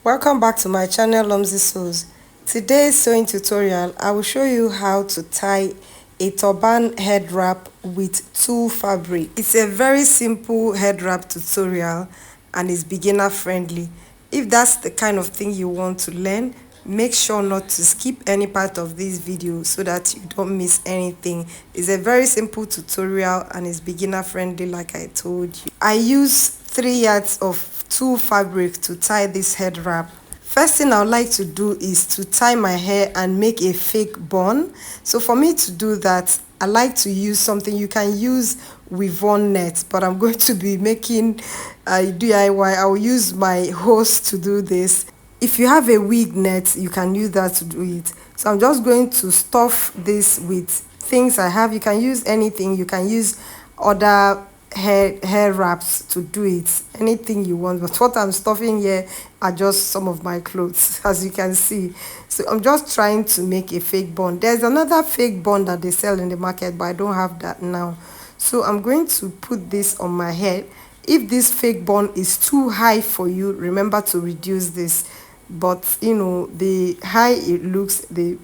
Welcome back to my channel Lomzy Sews. Today's sewing tutorial, I will show you how to tie a turban head wrap with tulle fabric. It's a very simple head wrap tutorial and it's beginner friendly. If that's the kind of thing you want to learn, make sure not to skip any part of this video so that you don't miss anything. It's a very simple tutorial and it's beginner friendly like I told you. I use 3 yards of tulle fabric to tie this head wrap. First thing I would like to do is to tie my hair and make a fake bun. So for me to do that, I like to use something. You can use weave-on net, but I'm going to be making a DIY. I will use my hose to do this. If you have a wig net, you can use that to do it. So I'm just going to stuff this with things I have. You can use anything. You can use other hair wraps to do it, anything you want, but what I'm stuffing here are just some of my clothes, as you can see. So I'm just trying to make a fake bun. There's another fake bun that they sell in the market, but I don't have that now. So I'm going to put this on my head. If this fake bun is too high for you, remember to reduce this. But you know, the high it looks, the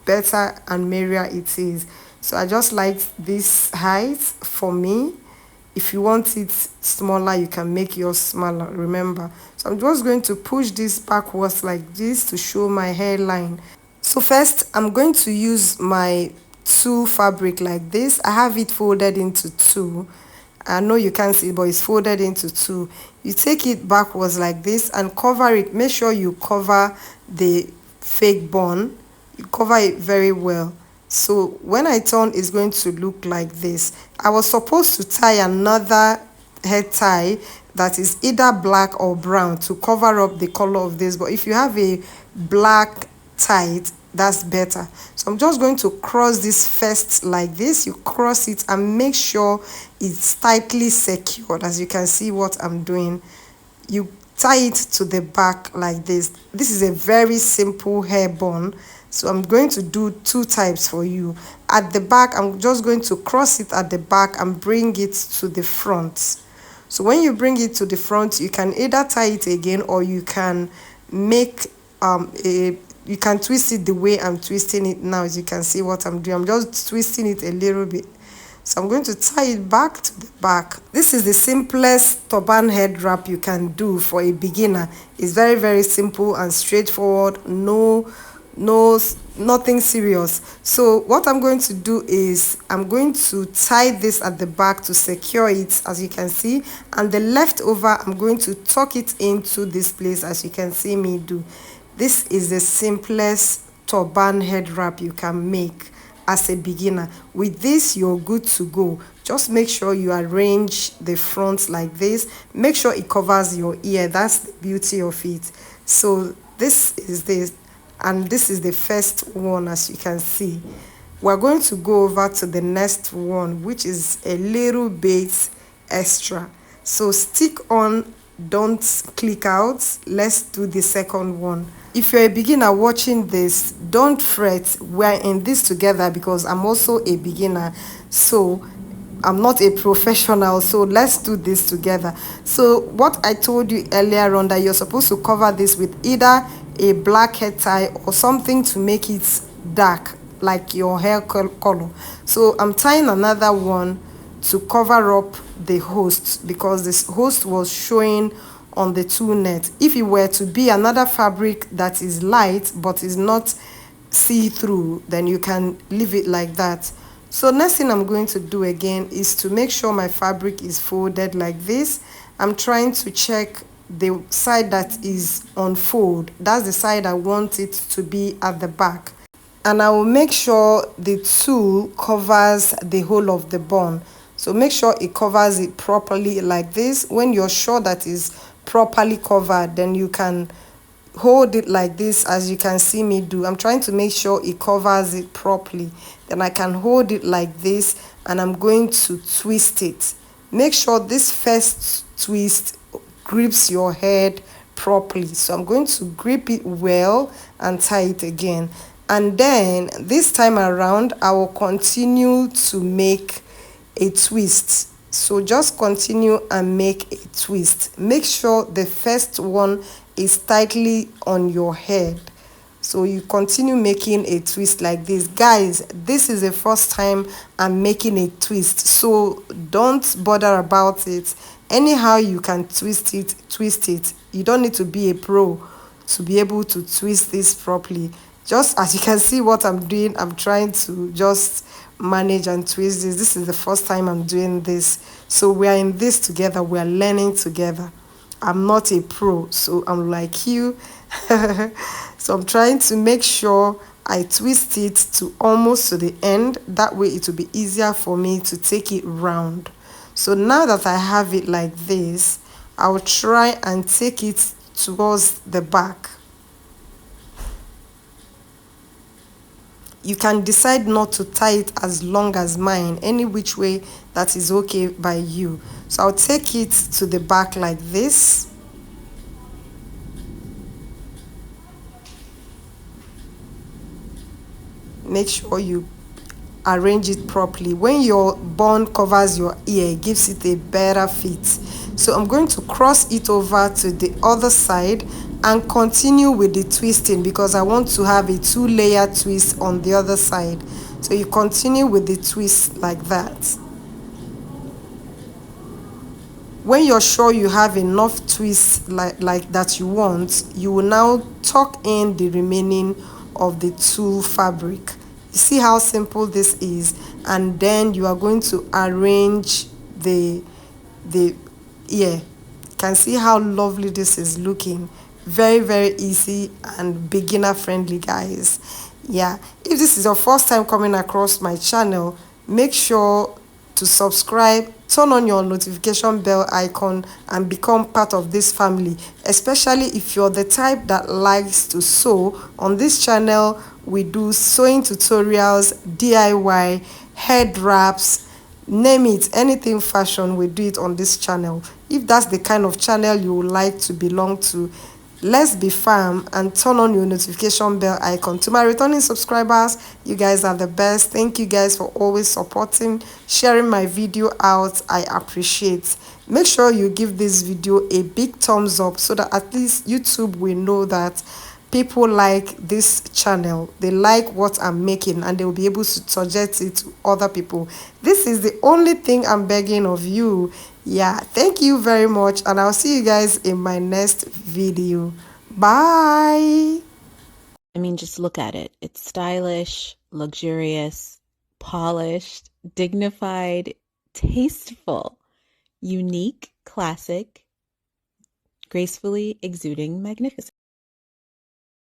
better and merrier it is. So I just like this height for me. If you want it smaller, you can make yours smaller, remember. So I'm just going to push this backwards like this to show my hairline. So first, I'm going to use my tulle fabric like this. I have it folded into two. I know you can't see it, but it's folded into two. You take it backwards like this and cover it. Make sure you cover the fake bun. You cover it very well. So when I turn, it's going to look like this. I was supposed to tie another head tie that is either black or brown to cover up the color of this, but if you have a black tie, that's better. So I'm just going to cross this first like this. You cross it and make sure it's tightly secured. As you can see what I'm doing, you tie it to the back like this. This is a very simple hair bun. So I'm going to do two types for you. At the back, I'm just going to cross it at the back and bring it to the front. So when you bring it to the front, you can either tie it again or you can make you can twist it the way I'm twisting it now. As you can see what I'm doing, I'm just twisting it a little bit. So I'm going to tie it back to the back. This is the simplest turban head wrap you can do for a beginner. It's very, very simple and straightforward. Nothing serious. So what I'm going to do is I'm going to tie this at the back to secure it, as you can see, and the leftover I'm going to tuck it into this place, as you can see me do. This is the simplest turban head wrap you can make as a beginner. With this, you're good to go. Just make sure you arrange the front like this. Make sure it covers your ear. That's the beauty of it. So this is this, and this is the first one. As you can see, we're going to go over to the next one, which is a little bit extra. So stick on, don't click out. Let's do the second one. If you're a beginner watching this, don't fret. We're in this together because I'm also a beginner. So I'm not a professional, so let's do this together. So what I told you earlier on, that you're supposed to cover this with either a black head tie or something to make it dark, like your hair color. So I'm tying another one to cover up the host because this host was showing on the tulle net. If it were to be another fabric that is light but is not see-through, then you can leave it like that. So next thing I'm going to do again is to make sure my fabric is folded like this. I'm trying to check the side that is on fold. That's the side I want it to be at the back. And I will make sure the tulle covers the whole of the bun. So make sure it covers it properly like this. When you're sure that is properly covered, then you can hold it like this, as you can see me do. I'm trying to make sure it covers it properly. Then I can hold it like this and I'm going to twist it. Make sure this first twist grips your head properly. So I'm going to grip it well and tie it again. And then this time around, I will continue to make a twist. So just continue and make a twist. Make sure the first one is tightly on your head. So you continue making a twist like this. Guys, this is the first time I'm making a twist, so don't bother about it. Anyhow you can twist it, twist it. You don't need to be a pro to be able to twist this properly. Just as you can see what I'm doing, I'm trying to just manage and twist this. This is the first time I'm doing this, so we are in this together, we are learning together. I'm not a pro, so I'm like you. So I'm trying to make sure I twist it to almost to the end. That way it will be easier for me to take it round. So now that I have it like this, I'll try and take it towards the back. You can decide not to tie it as long as mine, any which way that is okay by you. So I'll take it to the back like this. Make sure you arrange it properly. When your bun covers your ear, it gives it a better fit. So I'm going to cross it over to the other side and continue with the twisting, because I want to have a 2-layer twist on the other side. So you continue with the twist like that. When you're sure you have enough twists like that you want, you will now tuck in the remaining of the tulle fabric. You see how simple this is? And then you are going to arrange the ear. You can see how lovely this is looking. Very, very easy and beginner friendly, guys. Yeah, if this is your first time coming across my channel, make sure to subscribe, turn on your notification bell icon, and become part of this family. Especially if you're the type that likes to sew. On this channel we do sewing tutorials, DIY, head wraps, name it, anything fashion, we do it on this channel. If that's the kind of channel you would like to belong to, let's be firm and turn on your notification bell icon. To my returning subscribers, you guys are the best. Thank you guys for always supporting, sharing my video out. I appreciate. Make sure you give this video a big thumbs up so that at least YouTube will know that people like this channel, they like what I'm making, and they will be able to suggest it to other people. This is the only thing I'm begging of you. Yeah, thank you very much, and I'll see you guys in my next video. Bye. I mean, just look at it. It's stylish, luxurious, polished, dignified, tasteful, unique, classic, gracefully exuding magnificence.